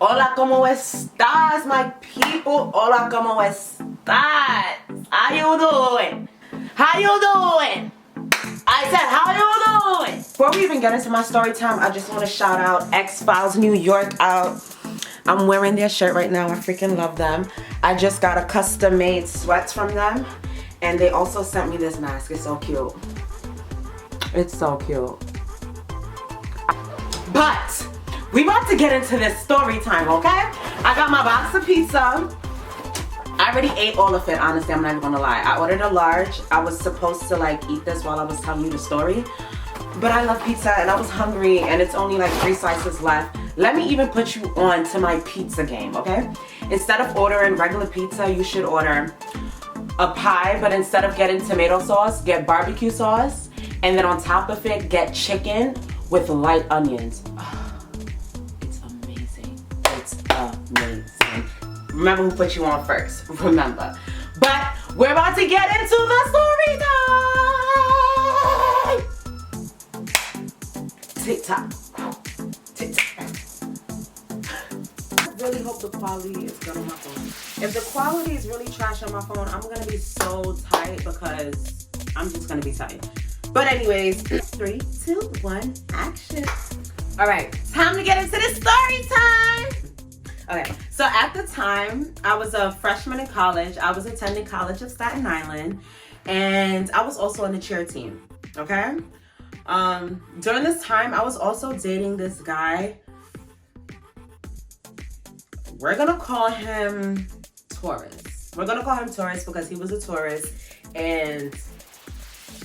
Hola, ¿cómo estás, my people? Hola, ¿cómo estás? How you doing? How you doing? I said, how you doing? Before we even get into my story time, I just want to shout out X-Files New York out. I'm wearing their shirt right now. I freaking love them. I just got a custom-made sweats from them. And they also sent me this mask. It's so cute. It's so cute. But we about to get into this story time, okay? I got my box of pizza. I already ate all of it, honestly, I'm not even gonna lie. I ordered a large. I was supposed to like eat this while I was telling you the story. But I love pizza and I was hungry and it's only like 3 slices left. Let me even put you on to my pizza game, okay? Instead of ordering regular pizza, you should order a pie, but instead of getting tomato sauce, get barbecue sauce. And then on top of it, get chicken with light onions. It's amazing. It's amazing. Remember who put you on first. Remember. But we're about to get into the story time. Tick-tock. Tick-tock. I really hope the quality is good on my phone. If the quality is really trash on my phone, I'm going to be so tight because I'm just going to be tight. But anyways, 3, 2, 1, action. All right, time to get into the story time. Okay, so at the time, I was a freshman in college. I was attending College of Staten Island, and I was also on the cheer team, okay? During this time, I was also dating this guy. We're gonna call him Taurus. We're gonna call him Taurus because he was a Taurus, and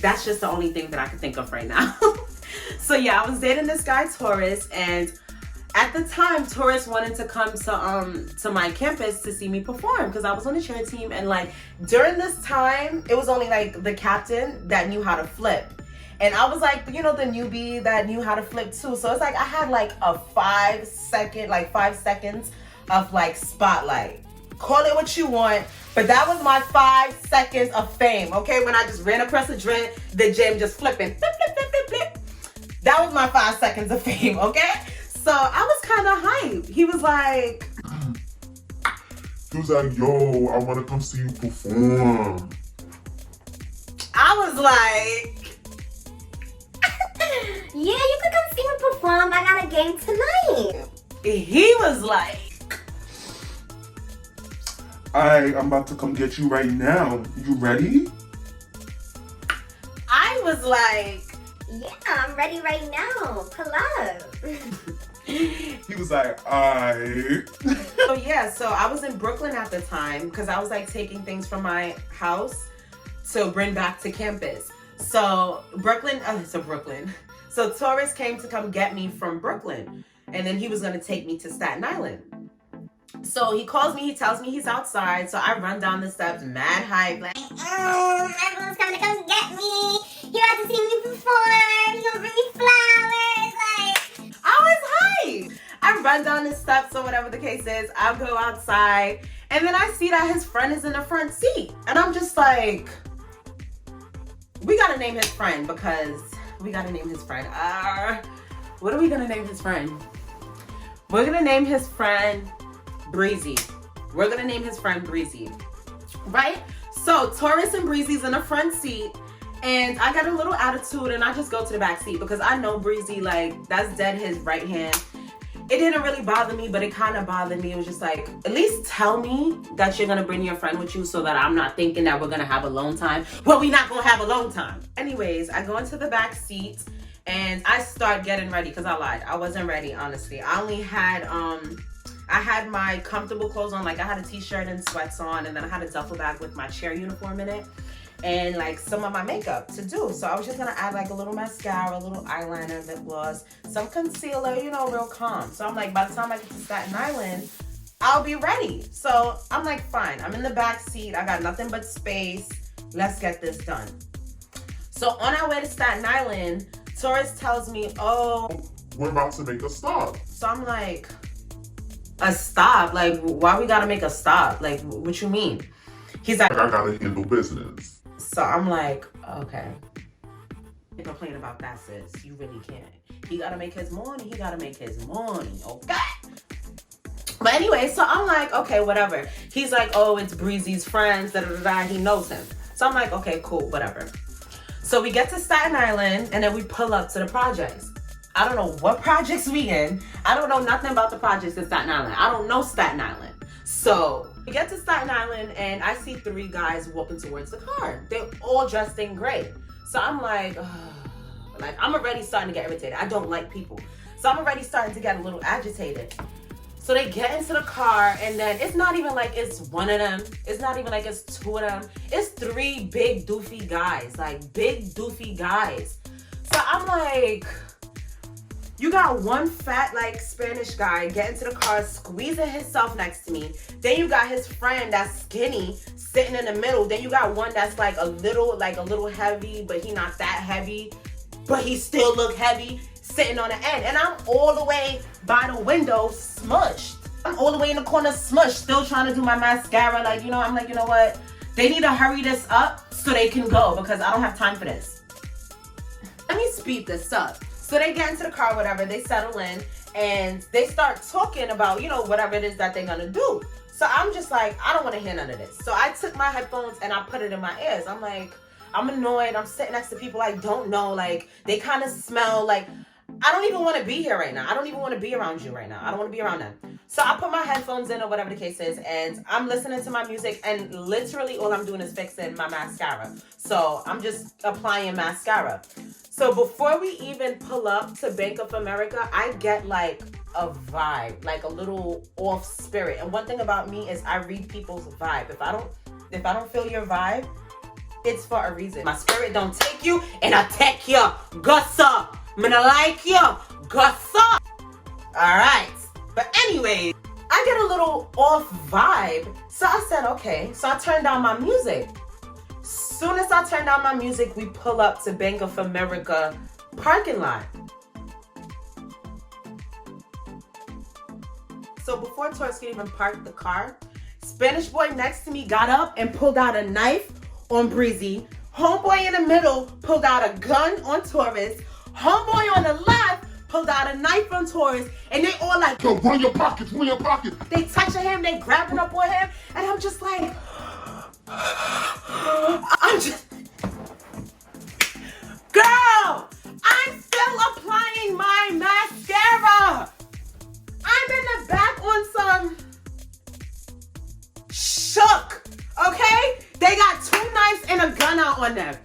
that's just the only thing that I can think of right now. So yeah, I was dating this guy Taurus, and at the time, Taurus wanted to come to my campus to see me perform because I was on the cheer team, and like during this time, it was only like the captain that knew how to flip. And I was like, you know, the newbie that knew how to flip too. So it's like I had like a 5 seconds of like spotlight. Call it what you want, but that was my 5 seconds of fame, okay? When I just ran across the gym just flipping, flip, flip, flip, flip, flip. That was my 5 seconds of fame, okay? So I was kind of hyped. He was like, yo, I want to come see you perform. I was like, yeah, you could come see me perform. I got a game tonight. He was like, I'm about to come get you right now. You ready? I was like, yeah, I'm ready right now. Pull up. He was like, So yeah, so I was in Brooklyn at the time because I was like taking things from my house to bring back to campus. So So Taurus came to come get me from Brooklyn, and then he was gonna take me to Staten Island. So he calls me, he tells me he's outside, so I run down the steps, mad hype, like, everyone's coming to come get me. You have to see me perform. You gonna bring me flowers, like. I was hyped. I run down the steps or whatever the case is. I go outside, and then I see that his friend is in the front seat, and I'm just like, we gotta name his friend because we gotta name his friend. What are we gonna name his friend? We're gonna name his friend Breezy. We're gonna name his friend Breezy, right? So Taurus and Breezy's in the front seat, and I got a little attitude, and I just go to the back seat because I know Breezy, like, that's dead his right hand. It didn't really bother me, but it kind of bothered me. It was just like, at least tell me that you're gonna bring your friend with you so that I'm not thinking that we're gonna have alone time. Well, we're not gonna have alone time. Anyways, I go into the back seat and I start getting ready because I lied. I wasn't ready, honestly. I only had, I had my comfortable clothes on, like I had a t-shirt and sweats on, and then I had a duffel bag with my cheer uniform in it, and like some of my makeup to do. So I was just gonna add like a little mascara, a little eyeliner, lip gloss, some concealer, you know, real calm. So I'm like, by the time I get to Staten Island, I'll be ready. So I'm like, fine, I'm in the back seat, I got nothing but space, let's get this done. So on our way to Staten Island, Taurus tells me, oh, we're about to make a stop. So I'm like, a stop? Like, why we gotta make a stop? Like, what you mean? He's like, I gotta handle business. So I'm like, okay. You complain about that, sis. You really can't. He gotta make his money. He gotta make his money, okay? But anyway, so I'm like, okay, whatever. He's like, oh, it's Breezy's friends, he knows him. So I'm like, okay, cool, whatever. So we get to Staten Island, and then we pull up to the projects. I don't know what projects we in. I don't know nothing about the projects in Staten Island. I don't know Staten Island. So we get to Staten Island, and I see 3 guys walking towards the car. They're all dressed in gray. So I'm like, I'm already starting to get irritated. I don't like people. So I'm already starting to get a little agitated. So they get into the car, and then it's not even like it's one of them. It's not even like it's 2 of them. It's 3 big doofy guys, like big doofy guys. So I'm like, you got one fat like Spanish guy getting to the car, squeezing himself next to me. Then you got his friend that's skinny sitting in the middle. Then you got one that's like a little heavy, but he not that heavy, but he still look heavy, sitting on the end. And I'm all the way by the window smushed. I'm all the way in the corner smushed, still trying to do my mascara. Like, I'm like, you know what? They need to hurry this up so they can go, because I don't have time for this. Let me speed this up. So they get into the car, whatever, they settle in, and they start talking about, whatever it is that they're gonna do. So I'm just like, I don't wanna hear none of this. So I took my headphones and I put it in my ears. I'm like, I'm annoyed. I'm sitting next to people I don't know. Like, they kind of smell like, I don't even want to be here right now. I don't even want to be around you right now. I don't want to be around them. So I put my headphones in or whatever the case is, and I'm listening to my music, and literally all I'm doing is fixing my mascara. So I'm just applying mascara. So before we even pull up to Bank of America, I get like a vibe, like a little off spirit. And one thing about me is I read people's vibe. If I don't feel your vibe, it's for a reason. My spirit don't take you and I take you. Gussa. I'm gonna like you. Gussa. Alright. But anyway, I get a little off vibe. So I said, okay. So I turned down my music. Soon as I turn down my music, we pull up to Bank of America parking lot. So before Taurus could even park the car, Spanish boy next to me got up and pulled out a knife on Breezy. Homeboy in the middle pulled out a gun on Taurus. Homeboy on the left pulled out a knife on Taurus. And they all like, yo, run your pockets, run your pockets. They touching him, they grabbing up on him. And I'm just like, girl, I'm still applying my mascara. I'm in the back on some shook, okay? They got 2 knives and a gun out on them.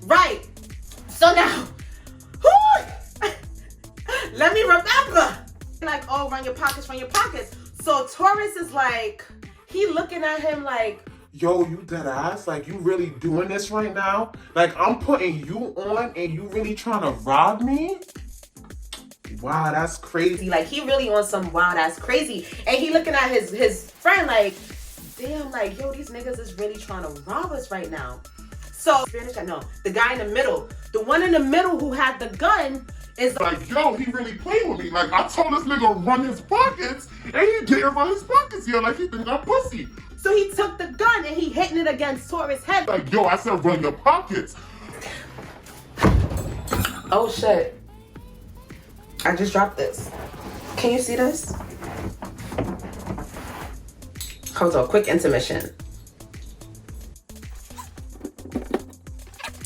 Right. So now, let me remember. Like, oh, run your pockets, run your pockets. So Taurus is like, he looking at him like, yo, you dead ass? Like, you really doing this right now? Like, I'm putting you on and you really trying to rob me? Wow, that's crazy. Like, he really on some wild ass crazy. And he looking at his friend like, damn, like, yo, these niggas is really trying to rob us right now. So, the guy in the middle, the one in the middle who had the gun is like, yo, he really playing with me. Like, I told this nigga run his pockets and he didn't run his pockets here. Like, he think I'm pussy. So he took the gun and he hitting it against Taurus' head. Like, yo, I said run your pockets. Oh shit. I just dropped this. Can you see this? Hold on, quick intermission.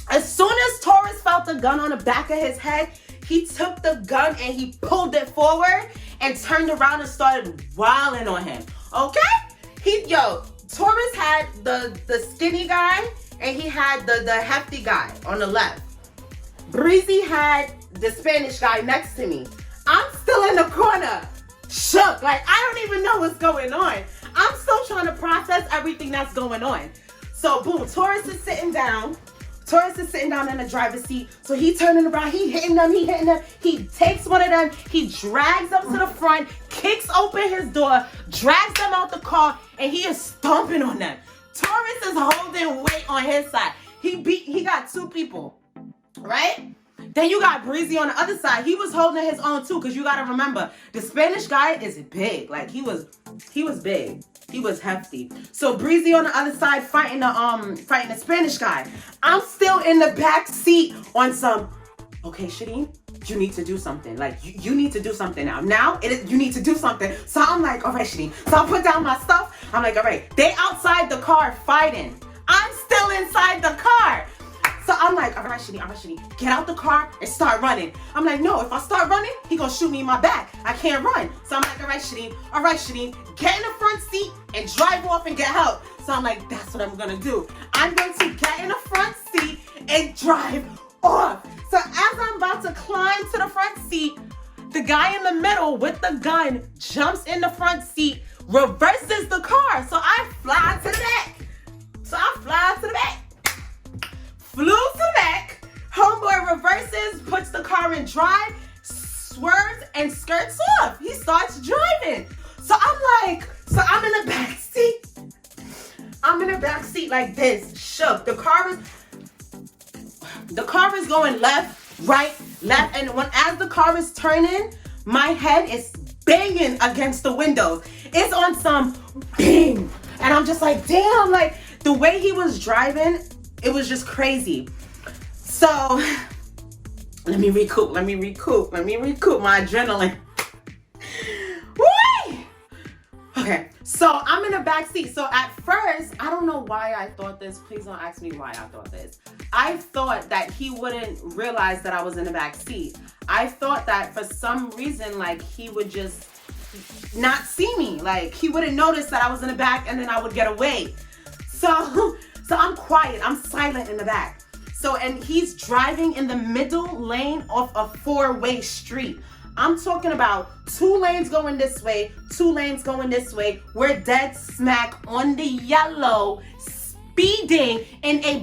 As soon as Taurus felt the gun on the back of his head, he took the gun and he pulled it forward and turned around and started wilding on him. Okay? Taurus had the skinny guy and he had the hefty guy on the left. Breezy had the Spanish guy next to me. I'm still in the corner, shook. Like, I don't even know what's going on. I'm still trying to process everything that's going on. So boom, Taurus is sitting down. Taurus is sitting down in the driver's seat. So he turning around, he hitting them. He takes one of them, he drags them to the front, kicks open his door, drags them out the car, and he is stomping on them. Taurus is holding weight on his side. He got 2 people, right? Then you got Breezy on the other side. He was holding his own too, because you gotta remember, the Spanish guy is big. Like, he was big. He was hefty. So Breezy on the other side fighting the Spanish guy. I'm still in the back seat on some, okay, Shadeen, you need to do something. Like, you need to do something now. You need to do something. So I'm like, all right, Shani. So I put down my stuff. I'm like, all right. They outside the car fighting. I'm still inside the car. So I'm like, all right, Shani, get out the car and start running. I'm like, no, if I start running, he gonna shoot me in my back. I can't run. So I'm like, all right, Shani, get in the front seat and drive off and get help. So I'm like, that's what I'm gonna do. I'm going to get in the front seat and drive off. So as I'm about to climb to the front seat, the guy in the middle with the gun jumps in the front seat, reverses the car. So I fly to the back. Flew to the back. Homeboy reverses, puts the car in drive, swerves, and skirts off. He starts driving. So I'm in the back seat. I'm in the back seat like this, shook. The car is going left, right, left, and as the car is turning, my head is banging against the windows. It's on some bing, and I'm just like, damn, like the way he was driving, it was just crazy. So let me recoup my adrenaline. Woo! Okay, so I'm in the back seat. So at first, I don't know why I thought this. Please don't ask me why I thought this. I thought that he wouldn't realize that I was in the back seat. I thought that for some reason, like, he would just not see me. Like, he wouldn't notice that I was in the back and then I would get away. So I'm quiet. I'm silent in the back. So, and he's driving in the middle lane of a 4-way street. I'm talking about 2 lanes going this way, 2 lanes going this way. We're dead smack on the yellow, speeding in a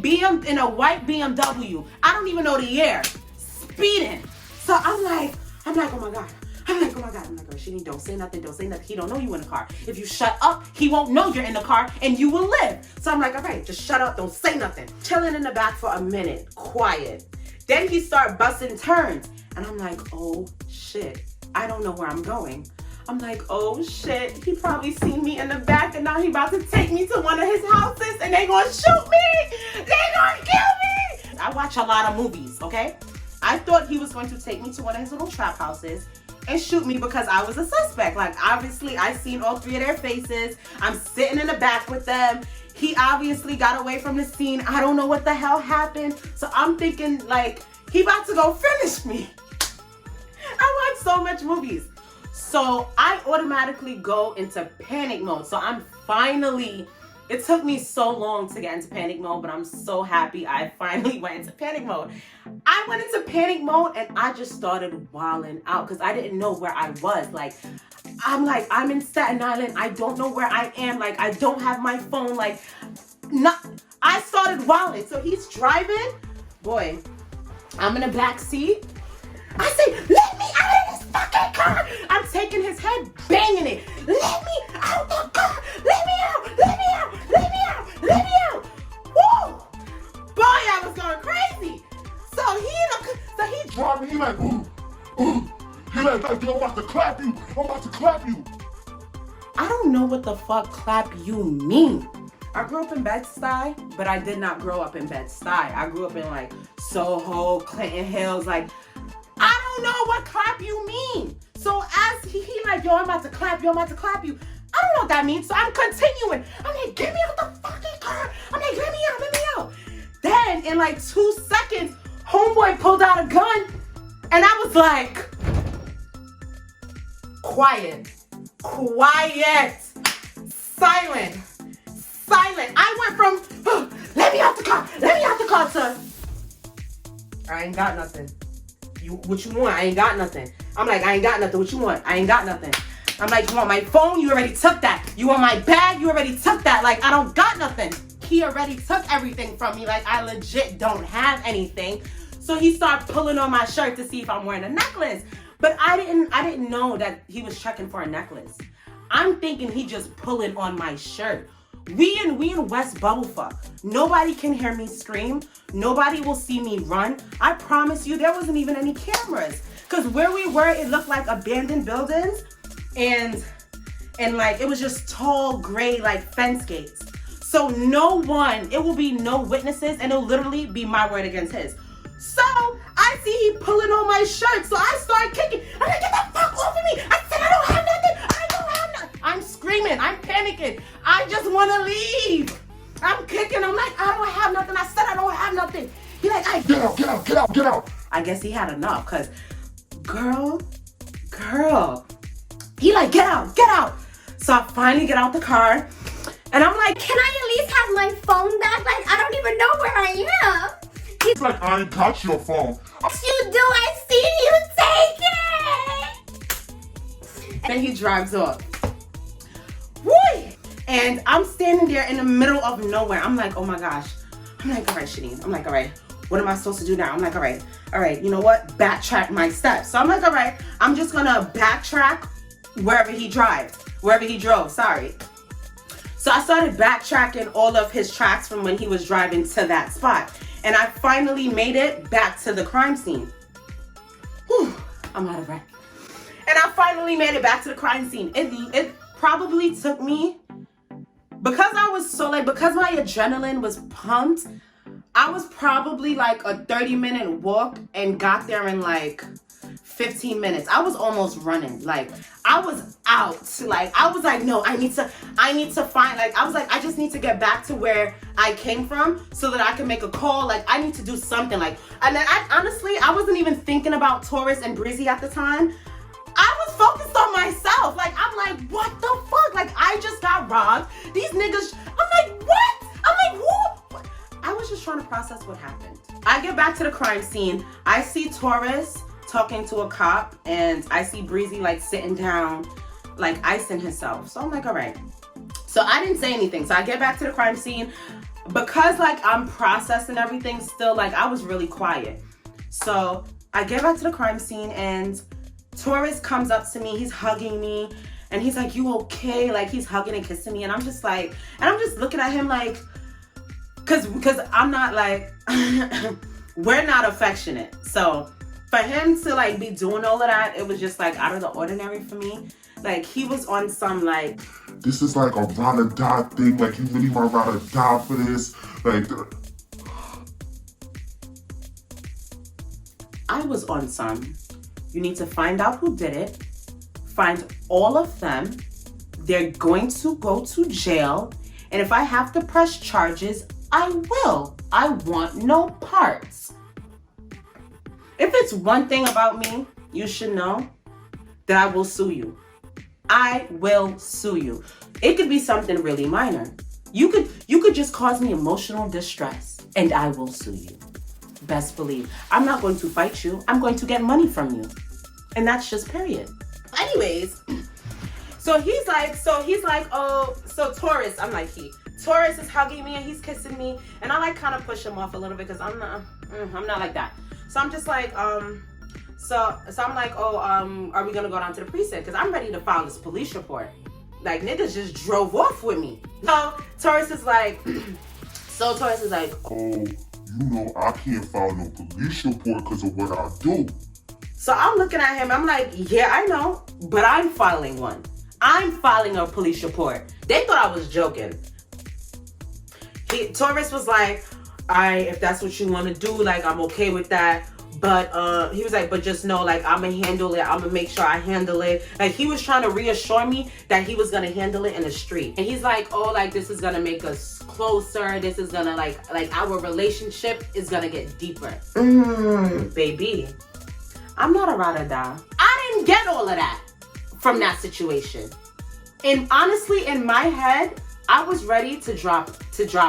white BMW. I don't even know the year. Speeding. So I'm like, oh my God. I'm like, Shani, don't say nothing. He don't know you in the car. If you shut up, he won't know you're in the car and you will live. So I'm like, all right, just shut up. Don't say nothing. Chilling in the back for a minute, quiet. Then he start busting turns. And I'm like, oh shit, I don't know where I'm going. I'm like, oh shit, he probably seen me in the back and now he about to take me to one of his houses and they gonna shoot me. They gonna kill me. I watch a lot of movies, okay? I thought he was going to take me to one of his little trap houses and shoot me because I was a suspect. Like, obviously, I seen all 3 of their faces. I'm sitting in the back with them. He obviously got away from the scene. I don't know what the hell happened. So I'm thinking, like, he about to go finish me. I watch so much movies. So I automatically go into panic mode. So I'm finally, it took me so long to get into panic mode, but I'm so happy I finally went into panic mode. I went into panic mode and I just started wilding out because I didn't know where I was. I'm in Staten Island. I don't know where I am. Like, I don't have my phone. I started wilding. So he's driving. Boy, I'm in the back seat. I say, let me out of this fucking car. I'm taking his head, banging it. Let me out the car. Let me out. Let me out. Let me out. Let me out. Woo! Boy, I was going crazy. So he driving, he like, ooh. He like, I'm about to clap you. I'm about to clap you. I don't know what the fuck clap you mean. I grew up in Bed-Stuy, but I did not grow up in Bed-Stuy. I grew up in like Soho, Clinton Hills, like, I don't know what clap you mean. So as he like, yo, I'm about to clap you. I don't know what that means. So I'm continuing. I'm like, get me out the fucking car. I'm like, let me out. Then in like 2 seconds, homeboy pulled out a gun and I was like, quiet, silent. I went from, let me out the car to, I ain't got nothing. What you want? I ain't got nothing. I'm like, I ain't got nothing. What you want? I ain't got nothing. I'm like, you want my phone? You already took that. You want my bag? You already took that. Like, I don't got nothing. He already took everything from me. Like, I legit don't have anything. So he started pulling on my shirt to see if I'm wearing a necklace. But I didn't know that he was checking for a necklace. I'm thinking he just pulling on my shirt. We in West Bubblefuck. Nobody can hear me scream. Nobody will see me run. I promise you, there wasn't even any cameras. Because where we were, it looked like abandoned buildings. And like, it was just tall, gray, like fence gates. So it will be no witnesses and it'll literally be my word against his. So I see he pulling on my shirt. So I start kicking. I'm like, get the fuck off of me. I said, I don't have nothing. I don't have nothing. I'm screaming. I'm panicking. I just want to leave. I'm kicking. I'm like, I don't have nothing. I said, I don't have nothing. He like, Get out, get out, get out, get out. I guess he had enough because, girl. He like, get out. So I finally get out the car. And I'm like, Can I at least have my phone back? Like, I don't even know where I am. It's like, I ain't got your phone. Yes, you do. I see you take it. and he drives off. Woo! And I'm standing there in the middle of nowhere. I'm like, oh my gosh. I'm like, all right, Shadeen. I'm like, all right, what am I supposed to do now? I'm like, all right, you know what? Backtrack my steps. So I'm like, all right, I'm just gonna backtrack wherever he drove, sorry. So I started backtracking all of his tracks from when he was driving to that spot. And I finally made it back to the crime scene. Whew, I'm out of breath. And I finally made it back to the crime scene. It probably took me, because I was so like, because my adrenaline was pumped, I was probably like a 30-minute walk and got there in like 15 minutes. I was almost running. Like, I was out. Like, I was like, no, I need to find, like, I was like, I just need to get back to where I came from so that I can make a call. Like, I need to do something. Like, and then I wasn't even thinking about Taurus and Breezy at the time. I was focused on myself. Like, I'm like, what the fuck? Like, I just got robbed. These niggas, I'm like, what? I'm like, who? I was just trying to process what happened. I get back to the crime scene. I see Taurus talking to a cop, and I see Breezy like sitting down, like icing himself. So I'm like, all right. So I didn't say anything. So I get back to the crime scene. Because like I'm processing everything still, like I was really quiet. So I get back to the crime scene, and Taurus comes up to me. He's hugging me, and he's like, you okay? Like, he's hugging and kissing me, and I'm just like, and I'm just looking at him like, because I'm not like, we're not affectionate. So for him to like be doing all of that, it was just like out of the ordinary for me. Like, he was on some like, This is like a ride or die thing. Like, you really want to ride or die for this? Like, I was on some, you need to find out who did it, find all of them, they're going to go to jail, and if I have to press charges, I will. I want no parts. If it's one thing about me, you should know that I will sue you. I will sue you. It could be something really minor. You could just cause me emotional distress, and I will sue you. Best believe. I'm not going to fight you. I'm going to get money from you. And that's just period. Anyways, so he's like, oh, so Taurus, I'm like, Taurus is hugging me and he's kissing me, and I like kind of push him off a little bit because I'm not like that. So I'm just like, so I'm like, oh, are we gonna go down to the precinct? Because I'm ready to file this police report. Like, niggas just drove off with me. So Taurus is like, oh, you know, I can't file no police report because of what I do. So I'm looking at him, I'm like, yeah, I know, but I'm filing one. I'm filing a police report. They thought I was joking. Taurus was like, all right, if that's what you want to do, like, I'm okay with that. But he was like, but just know, like, I'm going to handle it. I'm going to make sure I handle it. Like, he was trying to reassure me that he was going to handle it in the street. And he's like, oh, like, this is going to make us closer. This is going to, like our relationship is going to get deeper. Baby, I'm not a ride or die. I didn't get all of that from that situation. And honestly, in my head, I was ready to drop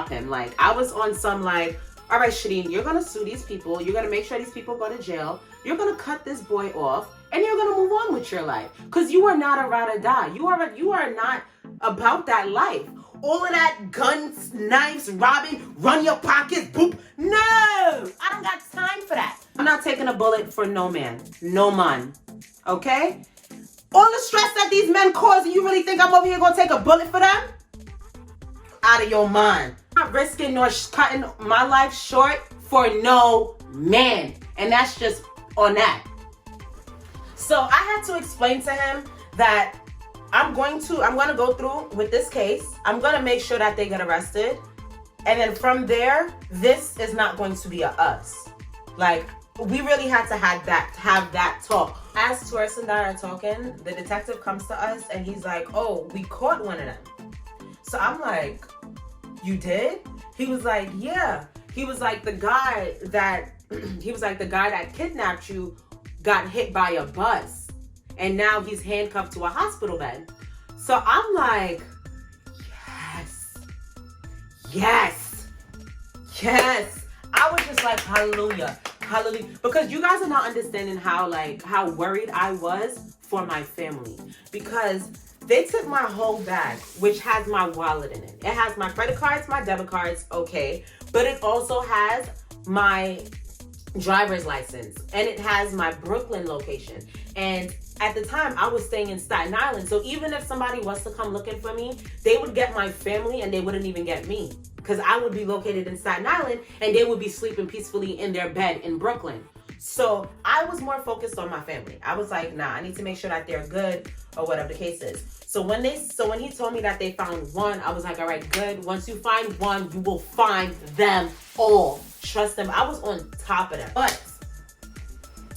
him. Like, I was on some like, all right, Shadeen, you're gonna sue these people. You're gonna make sure these people go to jail. You're gonna cut this boy off, and you're gonna move on with your life. Cause you are not a ride or die. You are not about that life. All of that guns, knives, robbing, run your pockets, boop. No, I don't got time for that. I'm not taking a bullet for no man, no man. Okay? All the stress that these men cause, and you really think I'm over here gonna take a bullet for them? Out of your mind. I'm not risking nor cutting my life short for no man. And that's just on that. So I had to explain to him that I'm going to go through with this case. I'm going to make sure that they get arrested. And then from there, this is not going to be a us. Like, we really had to have that talk. As tourists and I are talking, the detective comes to us and he's like, oh, we caught one of them. So I'm like, you did? He was like, yeah. He was like, the guy that kidnapped you got hit by a bus. And now he's handcuffed to a hospital bed. So I'm like, yes. I was just like, hallelujah. Because you guys are not understanding how worried I was for my family. Because they took my whole bag, which has my wallet in it. It has my credit cards, my debit cards, okay. But it also has my driver's license. And it has my Brooklyn location. And at the time, I was staying in Staten Island. So even if somebody was to come looking for me, they would get my family and they wouldn't even get me. Because I would be located in Staten Island and they would be sleeping peacefully in their bed in Brooklyn. So I was more focused on my family. I was like, nah, I need to make sure that they're good or whatever the case is. So when he told me that they found one, I was like, all right, good. Once you find one, you will find them all. Trust them. I was on top of them. But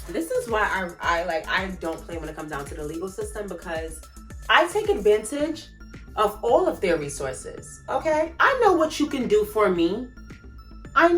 this is why I don't play when it comes down to the legal system, because I take advantage of all of their resources, okay? I know what you can do for me. I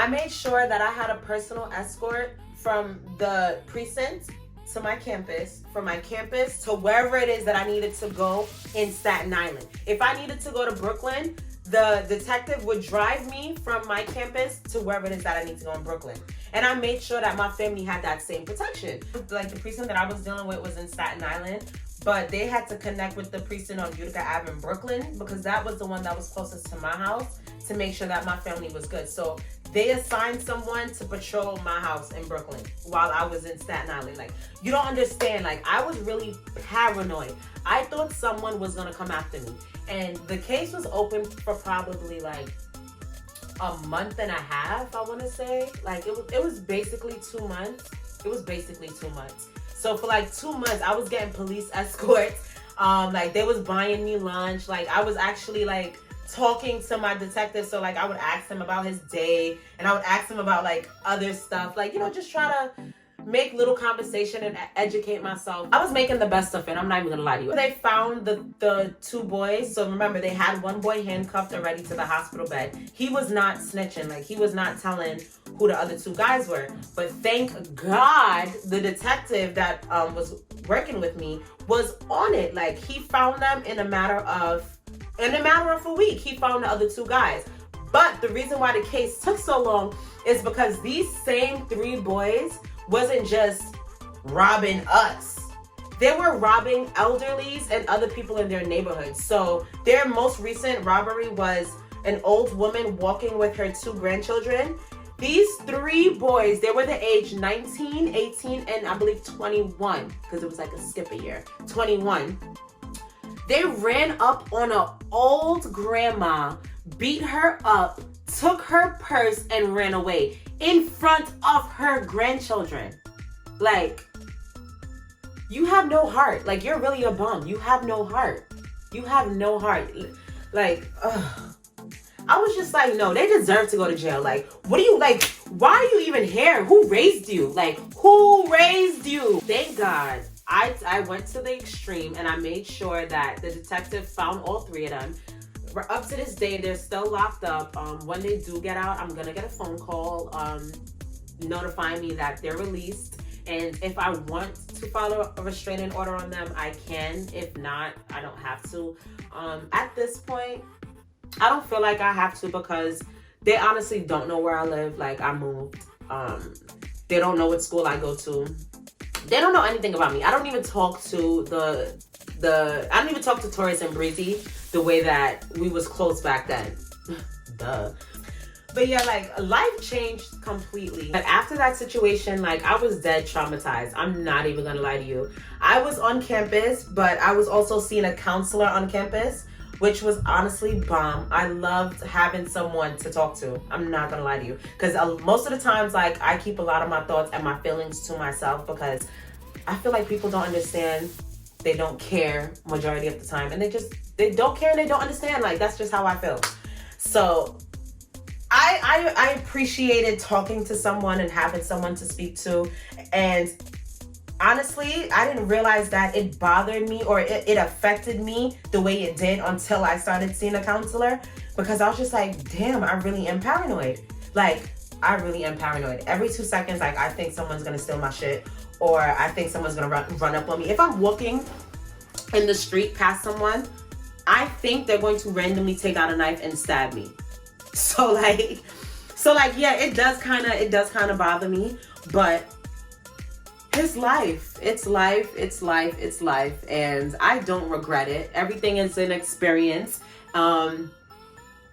made sure that I had a personal escort from the precinct to my campus, from my campus to wherever it is that I needed to go in Staten Island. If I needed to go to Brooklyn, the detective would drive me from my campus to wherever it is that I need to go in Brooklyn. And I made sure that my family had that same protection. Like, the precinct that I was dealing with was in Staten Island, but they had to connect with the precinct on Utica Ave in Brooklyn, because that was the one that was closest to my house, to make sure that my family was good. So they assigned someone to patrol my house in Brooklyn while I was in Staten Island. Like, you don't understand. Like, I was really paranoid. I thought someone was gonna come after me. And the case was open for probably like a month and a half, I want to say. Like, it was basically 2 months. So for like 2 months, I was getting police escorts. Like, they was buying me lunch. Like, I was actually like talking to my detective. So like, I would ask him about his day, and I would ask him about like other stuff. Like, you know, just try to make little conversation and educate myself. I was making the best of it. I'm not even gonna lie to you. They found the two boys. So remember, they had one boy handcuffed already to the hospital bed. He was not snitching. Like, he was not telling who the other two guys were. But thank God the detective that was working with me was on it. Like, he found them in a matter of a week. He found the other two guys. But the reason why the case took so long is because these same 3 boys wasn't just robbing us. They were robbing elderlies and other people in their neighborhood. So their most recent robbery was an old woman walking with her 2 grandchildren. These 3 boys, they were the age 19, 18, and I believe 21, because it was like a skip a year, 21. They ran up on an old grandma, beat her up, took her purse, and ran away in front of her grandchildren. Like, you have no heart. Like, you're really a bum. You have no heart. Like, ugh. I was just like, no, they deserve to go to jail. Like, what do you, like, why are you even here? Who raised you? Like, who raised you? Thank God. I went to the extreme, and I made sure that the detective found all 3 of them. Up to this day, they're still locked up. When they do get out, I'm gonna get a phone call notifying me that they're released. And if I want to follow a restraining order on them, I can. If not, I don't have to. At this point, I don't feel like I have to, because they honestly don't know where I live. Like, I moved. They don't know what school I go to. They don't know anything about me. I don't even talk to I don't even talk to Taurus and Breezy the way that we was close back then. Duh. But yeah, like, life changed completely. But after that situation, like, I was dead traumatized. I'm not even gonna lie to you. I was on campus, but I was also seeing a counselor on campus, which was honestly bomb. I loved having someone to talk to. I'm not gonna lie to you. Because most of the times, like, I keep a lot of my thoughts and my feelings to myself, because I feel like people don't understand. They don't care majority of the time. And they don't care and they don't understand. Like, that's just how I feel. So I appreciated talking to someone and having someone to speak to. And honestly, I didn't realize that it bothered me or it affected me the way it did until I started seeing a counselor, because I was just like, damn, I really am paranoid. Like, I really am paranoid. Every 2 seconds, like, I think someone's gonna steal my shit, or I think someone's gonna run up on me. If I'm walking in the street past someone, I think they're going to randomly take out a knife and stab me. So like, yeah, it does kind of bother me, but it's life. It's life. It's life. It's life. And I don't regret it. Everything is an experience. Now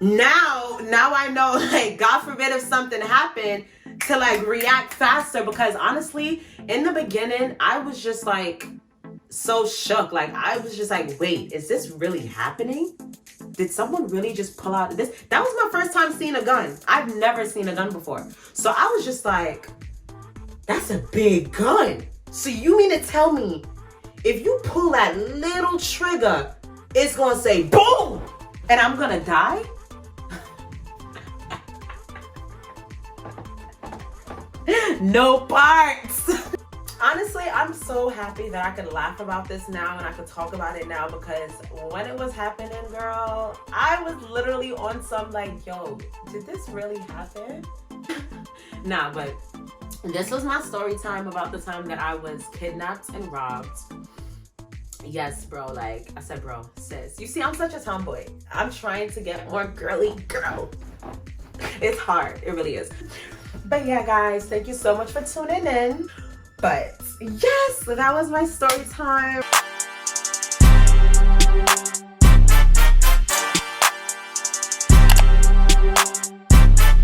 I know, like, God forbid if something happened, to like react faster, because honestly, in the beginning, I was just like so shook. Like, I was just like, wait, is this really happening? Did someone really just pull out this? That was my first time seeing a gun. I've never seen a gun before. So I was just like, that's a big gun. So you mean to tell me if you pull that little trigger, it's gonna say boom and I'm gonna die? No parts. Honestly, I'm so happy that I could laugh about this now and I could talk about it now, because when it was happening, girl, I was literally on some like, yo, did this really happen? Nah, but this was my story time about the time that I was kidnapped and robbed. Yes, bro, like I said, bro, sis, you see, I'm such a tomboy. I'm trying to get more girly girl. It's hard, it really is. But yeah, guys, thank you so much for tuning in. But yes, that was my story time.